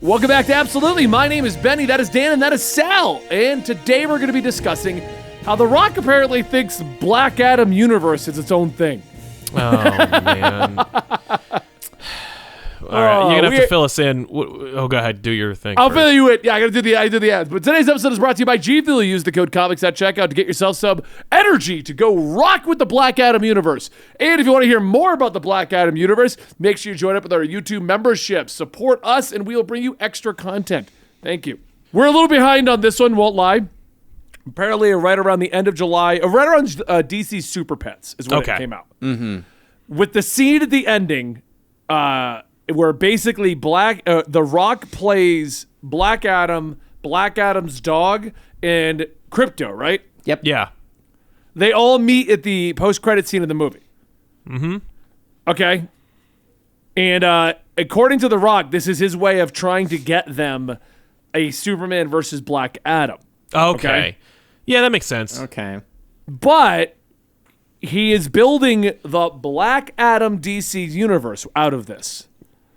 Welcome back to Absolutely. My name is Benny, that is Dan, and that is Sal. And today we're going to be discussing how The Rock apparently thinks Black Adam universe is its own thing. Oh, man. All right, you're going to have to fill us in. Oh, go ahead. Do your thing I'll first. fill you in. Yeah, I do the ads. But today's episode is brought to you by G Fuel. Use the code COMICS at checkout to get yourself some energy to go rock with the Black Adam universe. And if you want to hear more about the Black Adam universe, make sure you join up with our YouTube membership. Support us, and we will bring you extra content. Thank you. We're a little behind on this one, won't lie. Apparently, right around the end of July, right around DC Super Pets is when it came out. Mm-hmm. With the scene at the ending, where basically The Rock plays Black Adam, Black Adam's dog, and Crypto, right? Yep. Yeah. They all meet at the post-credit scene of the movie. Mm-hmm. Okay. And according to The Rock, this is his way of trying to get them a Superman versus Black Adam. Okay. Yeah, that makes sense. Okay. But he is building the Black Adam DC universe out of this.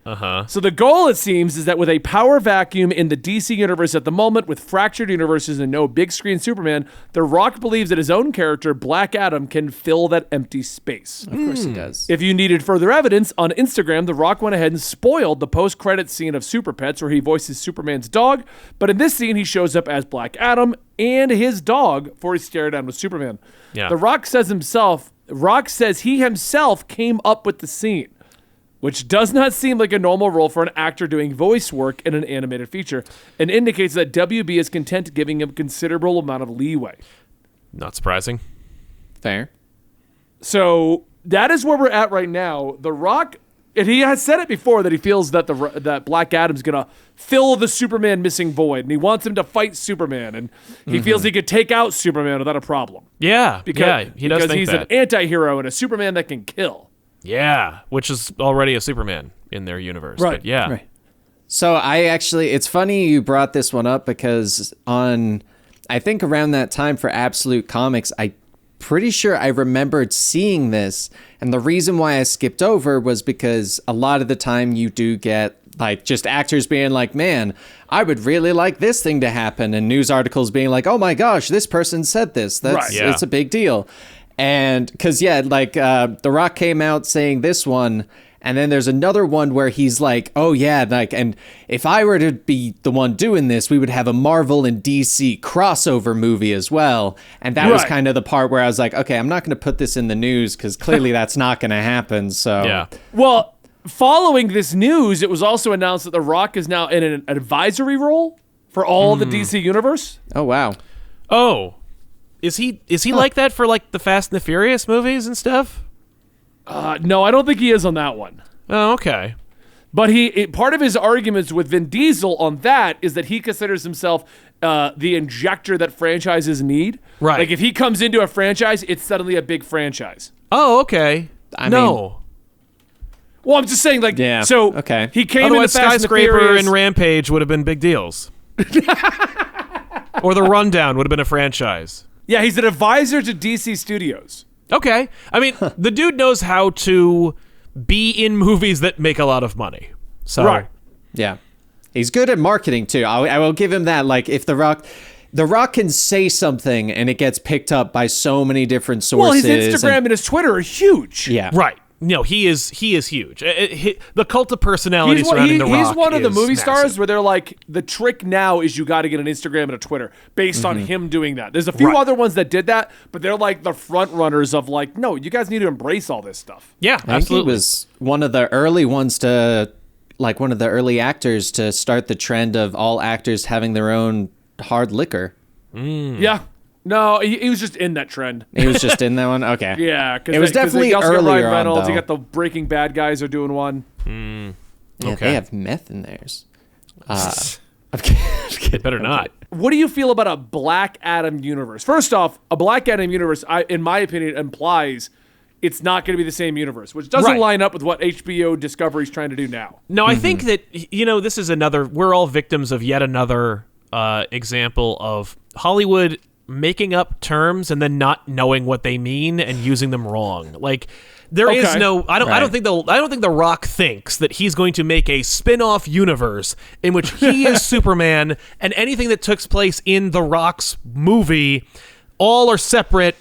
Uh-huh. So the goal, it seems, is that with a power vacuum in the DC universe at the moment, with fractured universes and no big screen Superman, The Rock believes that his own character, Black Adam, can fill that empty space. Of course he does. If you needed further evidence, on Instagram, The Rock went ahead and spoiled the post-credit scene of Super Pets where he voices Superman's dog, but in this scene, he shows up as Black Adam and his dog for his stare down with Superman. Yeah. The Rock says he himself came up with the scene, which does not seem like a normal role for an actor doing voice work in an animated feature, and indicates that WB is content giving him a considerable amount of leeway. Not surprising. Fair. So that is where we're at right now. The Rock, and he has said it before that he feels that that Black Adam's gonna fill the Superman missing void, and he wants him to fight Superman, and he feels he could take out Superman without a problem. Yeah. Because he does think he's that. an anti-hero and a Superman that can kill. Yeah, which is already a Superman in their universe. Right. But yeah. Right. So it's funny you brought this one up because I think around that time for Absolute Comics, I pretty sure I remembered seeing this. And the reason why I skipped over was because a lot of the time you do get like just actors being like, man, I would really like this thing to happen. And news articles being like, oh my gosh, this person said this. It's a big deal. And because, The Rock came out saying this one, and then there's another one where he's like, oh, yeah, and if I were to be the one doing this, we would have a Marvel and DC crossover movie as well. And that was kind of the part where I was like, okay, I'm not going to put this in the news because clearly that's not going to happen. So, Yeah. Well, following this news, it was also announced that The Rock is now in an advisory role for all the DC universe. Oh, wow. Oh. Is he like that for like the Fast and the Furious movies and stuff? No, I don't think he is on that one. Oh, okay. But part of his arguments with Vin Diesel on that is that he considers himself the injector that franchises need. Right. Like if he comes into a franchise, it's suddenly a big franchise. Oh, okay. I mean, well, I'm just saying, like, yeah, so okay. He came Otherwise, into Fast and the Skyscraper Furious. and Rampage would have been big deals. Or The Rundown would have been a franchise. Yeah, he's an advisor to DC Studios. Okay. I mean, the dude knows how to be in movies that make a lot of money. So, Right. Yeah. He's good at marketing, too. I will give him that. Like, if The Rock can say something and it gets picked up by so many different sources. Well, his Instagram and his Twitter are huge. Yeah. Right. No, he is huge. The cult of personality surrounding The Rock He's one of the is movie massive. stars where they're like, the trick now is you got to get an Instagram and a Twitter based on him doing that. There's a few Right. other ones that did that, but they're like the front runners of like, no, you guys need to embrace all this stuff. Yeah, I think absolutely. he was one of the early ones to, like, one of the early actors to start the trend of all actors having their own hard liquor. Yeah. No, he was just in that trend. He was just in that one? Okay. Yeah. It was definitely you also got earlier Ryan on, Reynolds, though. you got the Breaking Bad guys are doing one. Yeah, Okay. they have meth in theirs. It better not. What do you feel about a Black Adam universe? First off, a Black Adam universe, in my opinion, implies it's not going to be the same universe, which doesn't Right. line up with what HBO Discovery's trying to do now. No, I think that, this is we're all victims of yet another example of Hollywood making up terms and then not knowing what they mean and using them wrong. Like, There is Okay. no. I don't Right. think the Rock thinks that he's going to make a spin-off universe in which he is Superman, and anything that took place in the Rock's movie, all are separate.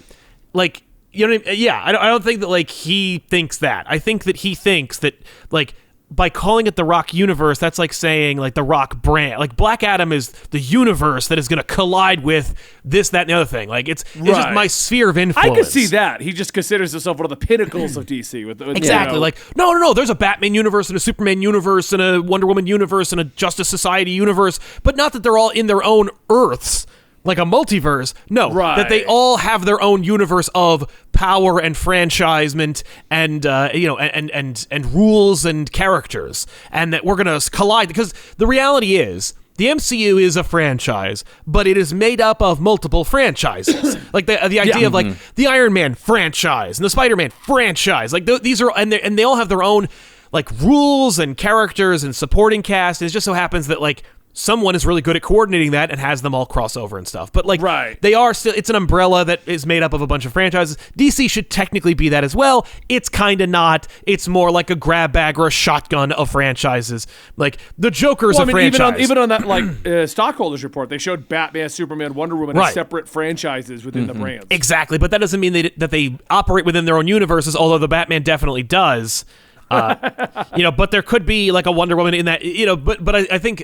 Like, you know what I mean? Yeah, I don't think that like he thinks that. I think that he thinks that like by calling it the Rock universe, that's like saying like the Rock brand. Like Black Adam is the universe that is going to collide with this, that, and the other thing. Like it's just Right. my sphere of influence. I can see that. He just considers himself one of the pinnacles of DC. With Exactly. Like, no. There's a Batman universe and a Superman universe and a Wonder Woman universe and a Justice Society universe, but not that they're all in their own Earths, like a multiverse. No, Right. that they all have their own universe of power and franchisement and and rules and characters, and that we're gonna collide. Because the reality is, the MCU is a franchise, but it is made up of multiple franchises. Like the idea of like the Iron Man franchise and the Spider-Man franchise. Like these are and they all have their own like rules and characters and supporting cast. And it just so happens that like someone is really good at coordinating that and has them all cross over and stuff. But like Right. they are still, it's an umbrella that is made up of a bunch of franchises. DC should technically be that as well. It's kind of not. It's more like a grab bag or a shotgun of franchises. Like the Joker's a franchise. Even on that like stockholders report, they showed Batman, Superman, Wonder Woman as Right. separate franchises within the brands. Exactly, but that doesn't mean that they operate within their own universes, although the Batman definitely does. But there could be like a Wonder Woman in that, but I think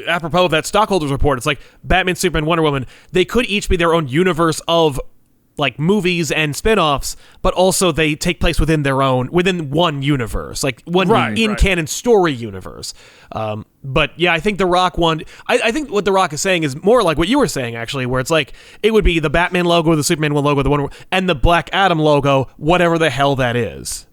apropos of that stockholders report, it's like Batman, Superman, Wonder Woman, they could each be their own universe of like movies and spin-offs, but also they take place within one universe, like one in-canon story universe. But yeah, I think the Rock one, I think what the Rock is saying is more like what you were saying actually, where it's like, it would be the Batman logo, the Superman logo, the Wonder Woman, and the Black Adam logo, whatever the hell that is.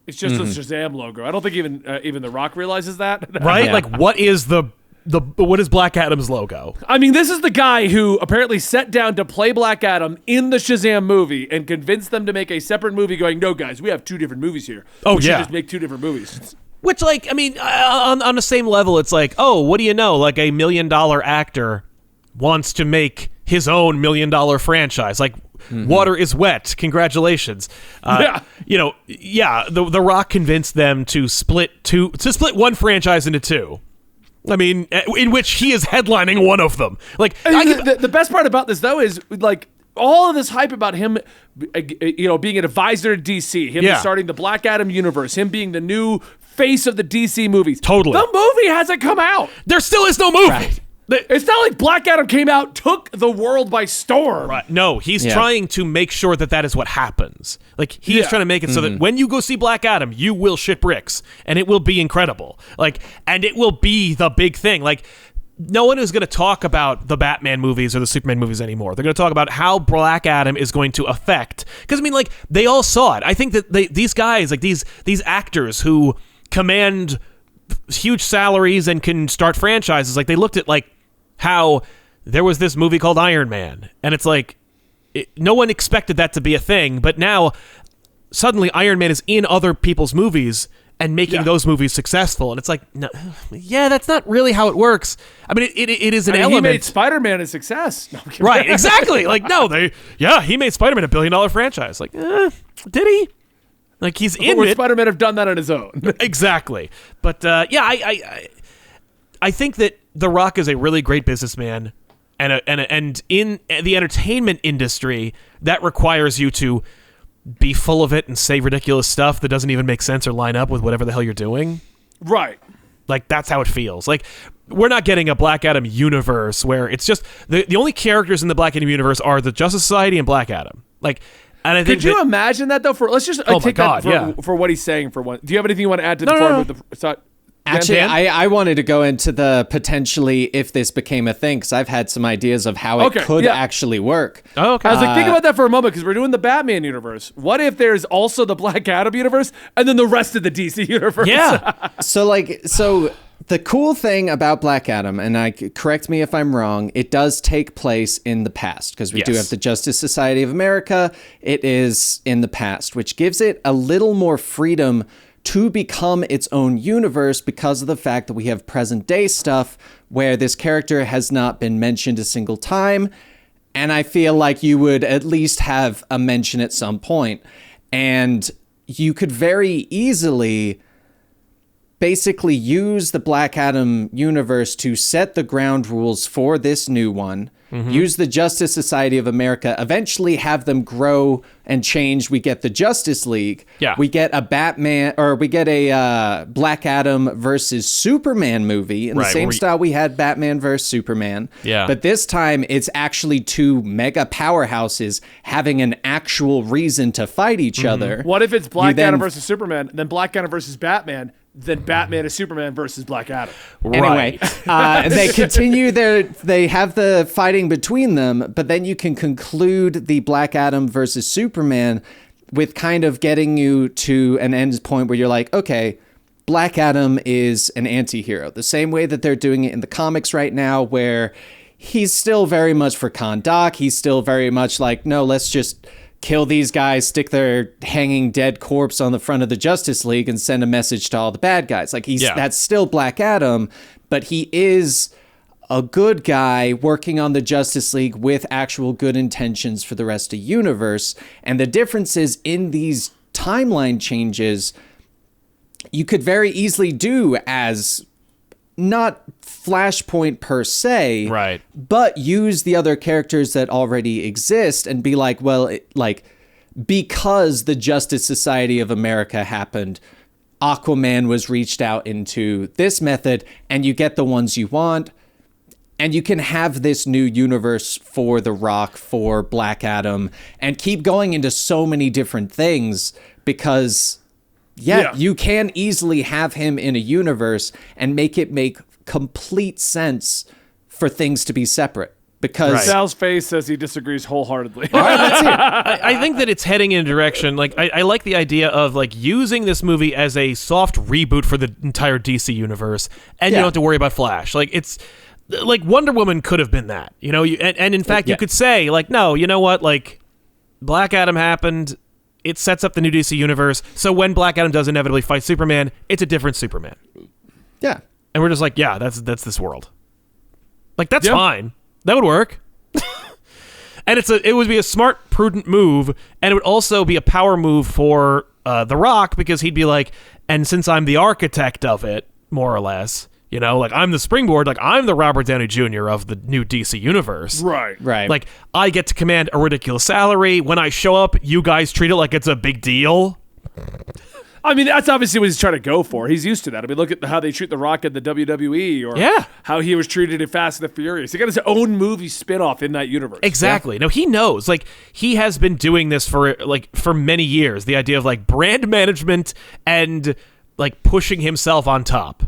It's just a Shazam logo. I don't think even the Rock realizes that. Right? Yeah. Like, what is what is Black Adam's logo? I mean, this is the guy who apparently sat down to play Black Adam in the Shazam movie and convinced them to make a separate movie going, no, guys, we have two different movies here. Oh, we should yeah. just make two different movies. Which, like, I mean, on the same level, it's like, oh, what do you know? Like, $1 million actor wants to make his own $1 million franchise. Like, water is wet. Congratulations. Yeah. The Rock convinced them to split one franchise into two. I mean, in which he is headlining one of them. Like, The best part about this, though, is like all of this hype about him, being an advisor to DC, him starting the Black Adam universe, him being the new face of the DC movies. Totally. The movie hasn't come out. there still is no movie. Right. It's not like Black Adam came out, took the world by storm. Right. No, he's trying to make sure that is what happens. Like, he is trying to make it so that when you go see Black Adam, you will shit bricks, and it will be incredible. Like, and it will be the big thing. Like, no one is going to talk about the Batman movies or the Superman movies anymore. They're going to talk about how Black Adam is going to affect. Because, I mean, like, they all saw it. I think that these guys, like, these actors who command huge salaries and can start franchises, like, they looked at, like, how there was this movie called Iron Man, and it's like no one expected that to be a thing, but now suddenly Iron Man is in other people's movies and making those movies successull, and it's like, no, that's not really how it works. I mean, it is an element. He made Spider-Man a success. No, I'm kidding. Right, exactly. Like, no, he made Spider-Man $1 billion franchise. Like, did he? Like, he's in Would it. Spider-Man have done that on his own? Exactly. But I think that The Rock is a really great businessman, and in the entertainment industry, that requires you to be full of it and say ridiculous stuff that doesn't even make sense or line up with whatever the hell you're doing. Right. Like, that's how it feels. Like, we're not getting a Black Adam universe where it's just the only characters in the Black Adam universe are the Justice Society and Black Adam. Like, and I think Could you imagine that though? Let's just take that for what he's saying. For one, do you have anything you want to add to the Actually, Dan? I wanted to go into the potentially if this became a thing, because I've had some ideas of how it could actually work. Oh, okay. I was like, think about that for a moment, because we're doing the Batman universe. What if there's also the Black Adam universe and then the rest of the DC universe? Yeah. So the cool thing about Black Adam, and correct me if I'm wrong, it does take place in the past, because we do have the Justice Society of America. It is in the past, which gives it a little more freedom to become its own universe because of the fact that we have present day stuff where this character has not been mentioned a single time. And I feel like you would at least have a mention at some point. And you could very easily basically use the Black Adam universe to set the ground rules for this new one. Use the Justice Society of America, eventually have them grow and change. We get the Justice League. Yeah. We get a Black Adam versus Superman movie in the same style we had Batman versus Superman. Yeah. But this time it's actually two mega powerhouses having an actual reason to fight each other. What if it's Black Adam versus Superman, then Black Adam versus Batman, then Batman is Superman versus Black Adam? Anyway, they continue they have the fighting between them, but then you can conclude the Black Adam versus Superman with kind of getting you to an end point where you're like, okay, Black Adam is an anti-hero. The same way that they're doing it in the comics right now, where he's still very much for Kahndaq. He's still very much like, no, let's just kill these guys, stick their hanging dead corpse on the front of the Justice League and send a message to all the bad guys. Like that's still Black Adam, but he is a good guy working on the Justice League with actual good intentions for the rest of the universe. And the difference is in these timeline changes, you could very easily do as not Flashpoint per se, Right. but use the other characters that already exist and be like, well, because the Justice Society of America happened, Aquaman was reached out into this method, and you get the ones you want, and you can have this new universe for The Rock, for Black Adam, and keep going into so many different things because you can easily have him in a universe and make it make complete sense for things to be separate. Because Sal's face says he disagrees wholeheartedly. all right, let's see. I think that it's heading in a direction, like, I like the idea of, like, using this movie as a soft reboot for the entire DC universe, and you don't have to worry about Flash. Like, it's, like, Wonder Woman could have been that, you know? And in fact, you could say, like, no, you know what? Like, Black Adam happened. It sets up the new DC universe. So when Black Adam does inevitably fight Superman, it's a different Superman. Yeah. And we're just like, yeah, that's this world. Like, that's fine. That would work. And it would be a smart, prudent move, and it would also be a power move for The Rock, because he'd be like, and since I'm the architect of it, more or less, you know, like, I'm the springboard, like, I'm the Robert Downey Jr. of the new DC universe. Right. Like, I get to command a ridiculous salary. When I show up, you guys treat it like it's a big deal. I mean, that's obviously what he's trying to go for. He's used to that. I mean, look at how they treat The Rock in the WWE, or how he was treated in Fast and the Furious. He got his own movie spinoff in that universe. Exactly. No, he knows. Like, he has been doing this for many years. The idea of, like, brand management and, like, pushing himself on top.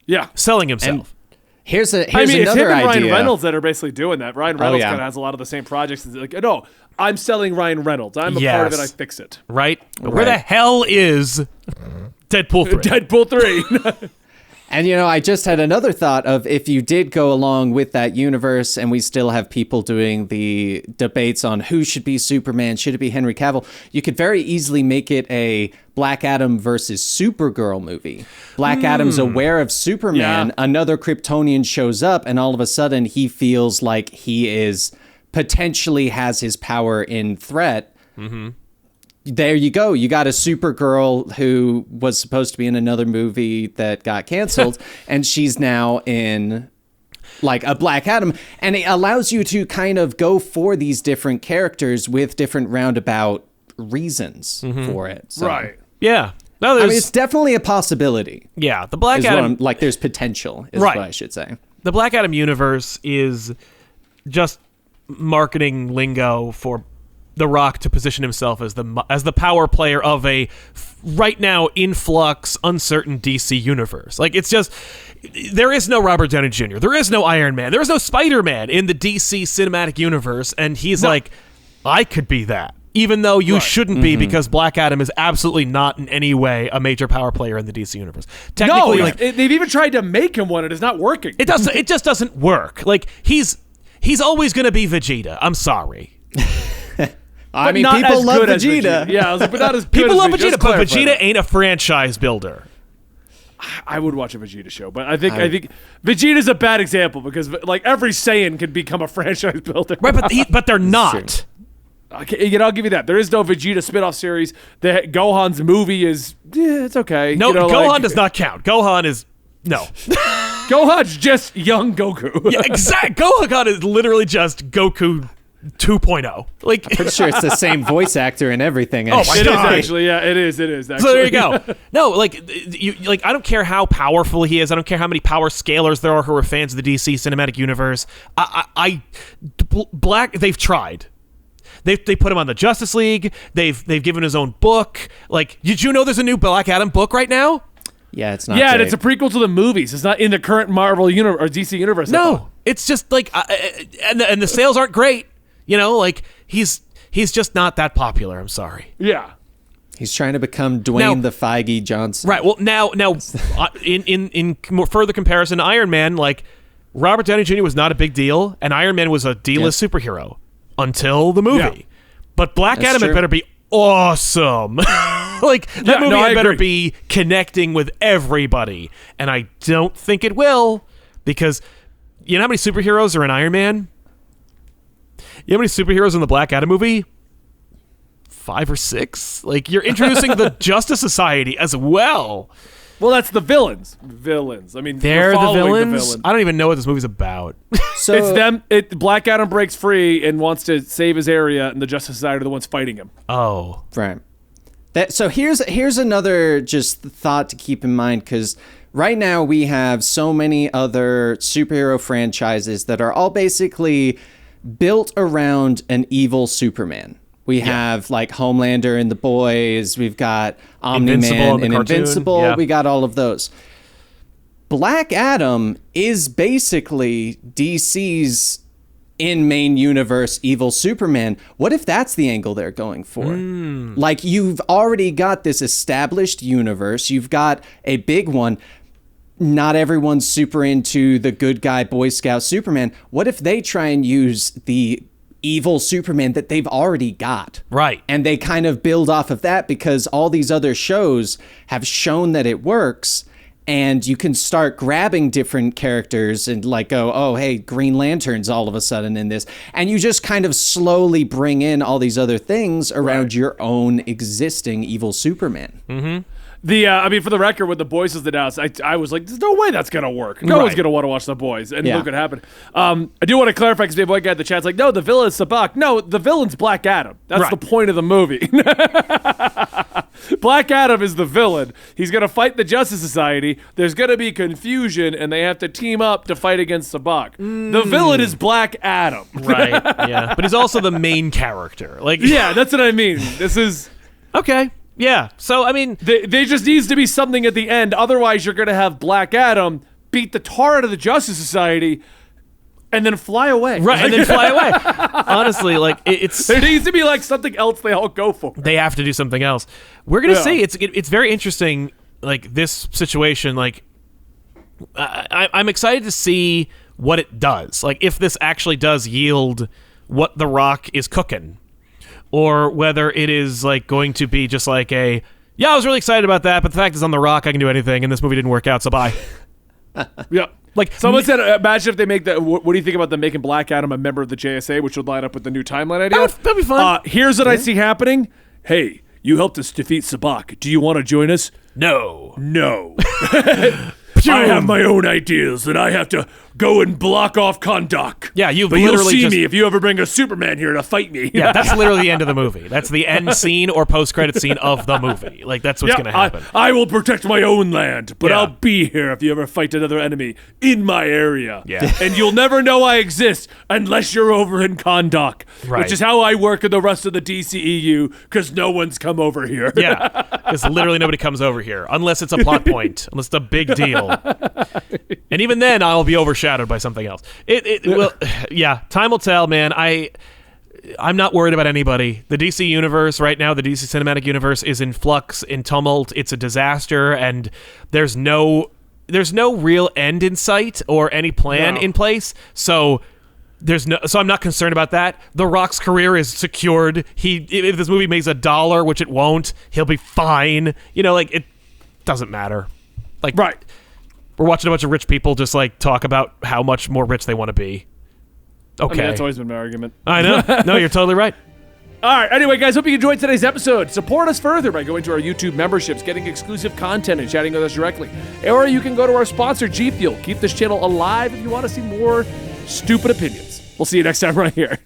Yeah. Selling himself. Here's it's another him and idea. Ryan Reynolds that are basically doing that. Ryan Reynolds kind of has a lot of the same projects. It's like, no, I'm selling Ryan Reynolds. I'm a part of it. I fix it. Right? Where the hell is Deadpool 3? Deadpool 3. And, you know, I just had another thought of, if you did go along with that universe and we still have people doing the debates on who should be Superman, should it be Henry Cavill, you could very easily make it a Black Adam versus Supergirl movie. Black Adam's aware of Superman, another Kryptonian shows up, and all of a sudden he feels like he is potentially has his power in threat. There you go. You got a Supergirl who was supposed to be in another movie that got canceled, and she's now in, like, a Black Adam. And it allows you to kind of go for these different characters with different roundabout reasons for it. So, Right. Yeah. No, I mean, it's definitely a possibility. Yeah. The Black Adam... like, there's potential, is what I should say. The Black Adam universe is just marketing lingo for The Rock to position himself as the power player of a right now in flux, uncertain DC universe. Like, it's just, there is no Robert Downey Jr., there is no Iron Man, there is no Spider-Man in the DC cinematic universe, and he's like, I could be that, even though you shouldn't be, because Black Adam is absolutely not in any way a major power player in the DC universe. Technically, they've even tried to make him one, and it's not working. It just doesn't work. Like, he's always going to be Vegeta. I'm sorry. I mean, people love Vegeta. Yeah, I was like, but not as good people love as Vegeta, but Vegeta ain't a franchise builder. I would watch a Vegeta show, but I think Vegeta's a bad example, because, like, every Saiyan could become a franchise builder. Right, but they're not. Okay, I'll give you that. There is no Vegeta spin-off series. Gohan's movie is, it's okay. No, Gohan does not count. Gohan is, no. Gohan's just young Goku. Yeah, exactly. Gohan is literally just Goku 2.0. Like, Pretty sure it's the same voice actor and everything. Oh my It is God. actually, yeah, it is actually. so there you go. No, I don't care how powerful he is. I don't care how many power scalers there are who are fans of the DC cinematic universe. They've tried. They put him on the Justice League. They've given his own book. Like, did you know there's a new Black Adam book right now? Yeah, it's not. Yeah, and great. it's a prequel to the movies. It's not in the current Marvel universe or DC universe. No, it's just like, and the sales aren't great. Like he's just not that popular. I'm sorry. Yeah. He's trying to become Dwayne the Feige Johnson. Right. Well, now, in more further comparison to Iron Man, like Robert Downey Jr. was not a big deal, and Iron Man was a D-list superhero until the movie. Yeah. But Black That's Adam true. had better be awesome. Like that movie had better be connecting with everybody, and I don't think it will, because you know how many superheroes are in Iron Man? You know how many superheroes in the Black Adam movie? 5 or 6. Like, you're introducing the Justice Society as well. Well, that's the villains. I mean, They're we're the following villains? I don't even know what this movie's about. So It's them. Black Adam breaks free and wants to save his area, and the Justice Society are the ones fighting him. Oh. Right. So here's another just thought to keep in mind, because right now we have so many other superhero franchises that are all basically built around an evil Superman. We have like Homelander and The Boys. We've got Omni-Man and Invincible. Yeah. We got all of those. Black Adam is basically DC's in main universe evil Superman. What if that's the angle they're going for? Like, you've already got this established universe. You've got a big one. Not everyone's super into the good guy Boy Scout Superman. What if they try and use the evil Superman that they've already got? Right. And they kind of build off of that, because all these other shows have shown that it works. And you can start grabbing different characters and like go, oh, hey, Green Lantern's all of a sudden in this. And you just kind of slowly bring in all these other things around your own existing evil Superman. Mm-hmm. I mean, for the record, when The Boys was announced, I was like, there's no way that's going to work. No one's going to want to watch The Boys. And look what happened. I do want to clarify, because my guy in the chat's like, no, the villain is Sabak. No, the villain's Black Adam. That's the point of the movie. Black Adam is the villain. He's going to fight the Justice Society. There's going to be confusion, and they have to team up to fight against Sabak. The villain is Black Adam. Right, yeah. But he's also the main character. Like, Yeah, that's what I mean. This is... Okay. Yeah. So, I mean... There just needs to be something at the end. Otherwise, you're going to have Black Adam beat the tar out of the Justice Society and then fly away. Right, and then fly away. Honestly, like, it's... There needs to be, like, something else they all go for. They have to do something else. We're going to see. It's very interesting, like, this situation. Like, I'm excited to see what it does. Like, if this actually does yield what The Rock is cooking. Or whether it is like going to be just like I was really excited about that, but the fact is, on The Rock, I can do anything, and this movie didn't work out, so bye. Yeah. Like, someone said, imagine if they make that. What do you think about them making Black Adam a member of the JSA, which would line up with the new timeline idea? That'd be fun. Here's what I see happening. Hey, you helped us defeat Sabak. Do you want to join us? No. I have my own ideas, and I have to go and block off Kondak. Yeah, you've but literally you'll see me if you ever bring a Superman here to fight me. Yeah, that's literally the end of the movie. That's the end scene or post-credit scene of the movie. Like, that's what's going to happen. I will protect my own land, but I'll be here if you ever fight another enemy in my area. Yeah. And you'll never know I exist unless you're over in Kondak, Right. which is how I work in the rest of the DCEU, because no one's come over here. Yeah, because literally nobody comes over here unless it's a plot point, unless it's a big deal. And even then, I'll be overshadowed by something else. It will. Yeah, time will tell, man. I'm not worried about anybody. The DC universe right now, the DC cinematic universe, is in flux, in tumult. It's a disaster, and there's no real end in sight or any plan in place. So I'm not concerned about that. The Rock's career is secured. If this movie makes $1, which it won't, he'll be fine. Like, it doesn't matter. Like, Right. We're watching a bunch of rich people just like talk about how much more rich they want to be. Okay. I mean, that's always been my argument. I know. No, you're totally right. All right. Anyway, guys, hope you enjoyed today's episode. Support us further by going to our YouTube memberships, getting exclusive content, and chatting with us directly. Or you can go to our sponsor, G Fuel. Keep this channel alive if you want to see more stupid opinions. We'll see you next time right here.